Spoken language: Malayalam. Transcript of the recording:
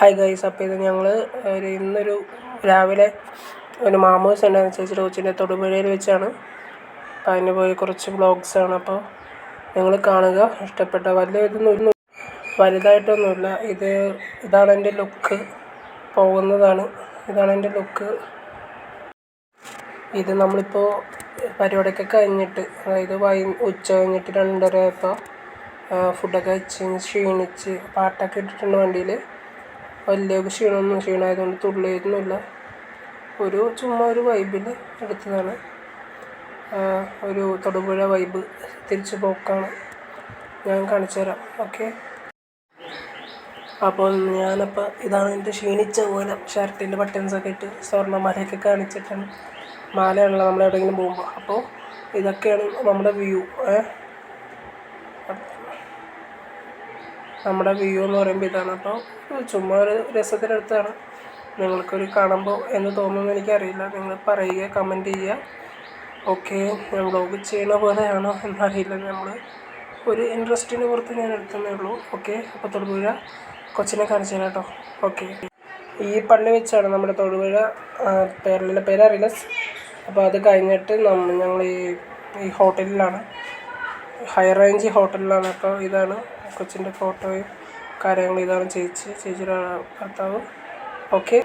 ഹായ് ഗൈസ്, അപ്പോൾ ഇത് ഞങ്ങൾ ഇന്നൊരു രാവിലെ ഒരു മാമൂസ് ഉണ്ടായിരുന്നു ചേച്ചിയുടെ കൊച്ചിൻ്റെ തൊടുപുഴയിൽ വെച്ചാണ്. അപ്പോൾ അതിന് പോയി കുറച്ച് വ്ളോഗ്സാണ്. അപ്പോൾ നിങ്ങൾ കാണുക, ഇഷ്ടപ്പെട്ട വലിയ ഇതൊന്നും വലുതായിട്ടൊന്നുമില്ല. ഇതാണ് എൻ്റെ ലുക്ക്, പോകുന്നതാണ്. ഇതാണ് എൻ്റെ ലുക്ക്. ഇത് നമ്മളിപ്പോൾ പരിപാടിയൊക്കെ കഴിഞ്ഞിട്ട്, അതായത് ഉച്ച കഴിഞ്ഞിട്ട് 2:30 ആയപ്പോൾ ഫുഡൊക്കെ കഴിച്ച് ക്ഷീണിച്ച് പാട്ടൊക്കെ ഇട്ടിട്ടുണ്ട് വണ്ടിയിൽ. വലിയ ക്ഷീണമായതുകൊണ്ട് തുള്ളിയൊന്നുമില്ല. ചുമ്മാ ഒരു വൈബിൽ എടുത്തതാണ്. ഒരു തൊടുപുഴ വൈബ് തിരിച്ചു പോക്കാണ്. ഞാൻ കാണിച്ചു തരാം. ഓക്കെ, അപ്പോൾ ഇതാണ് എൻ്റെ ക്ഷീണിച്ച പോലെ. ഷർട്ടിൻ്റെ ബട്ടൺസൊക്കെ ഇട്ട് സ്വർണ്ണമാലയൊക്കെ കാണിച്ചിട്ടാണ്. മാലയാണല്ലോ നമ്മൾ എവിടെയെങ്കിലും പോകുമ്പോൾ. അപ്പോൾ ഇതൊക്കെയാണ് നമ്മുടെ വ്യൂ എന്ന് പറയുമ്പോൾ ഇതാണ്. അപ്പോൾ ചുമ്മാ ഒരു രസത്തിനടുത്താണ്. നിങ്ങൾക്കൊരു കാണുമ്പോൾ എന്ന് തോന്നുമെന്ന് എനിക്കറിയില്ല. നിങ്ങൾ പറയുക, കമൻറ്റ് ചെയ്യുക. ഓക്കെ, ഞാൻ വ്ളോഗ് ചെയ്യണ പോലെയാണോ എന്നറിയില്ല. നമ്മൾ ഒരു ഇൻട്രസ്റ്റിന് പുറത്ത് ഞാൻ എടുത്തതേ ഉള്ളൂ. ഓക്കെ, അപ്പോൾ തൊടുപുഴ കൊച്ചിനെ കാണിച്ചു തരാം കേട്ടോ. ഓക്കെ, ഈ പള്ളി വെച്ചാണ് നമ്മുടെ തൊടുപുഴ പേരറിയില്ല. അപ്പോൾ അത് കഴിഞ്ഞിട്ട് ഞങ്ങൾ ഈ ഹോട്ടലിലാണ്, ഹൈ റേഞ്ച് ഹോട്ടലിലാണ്. അപ്പോൾ ഇതാണ് കൊച്ചിൻ്റെ ഫോട്ടോയും കാര്യങ്ങളും. ഇതാണ് ചേച്ചിയുടെ ഭർത്താവ്. ഓക്കെ.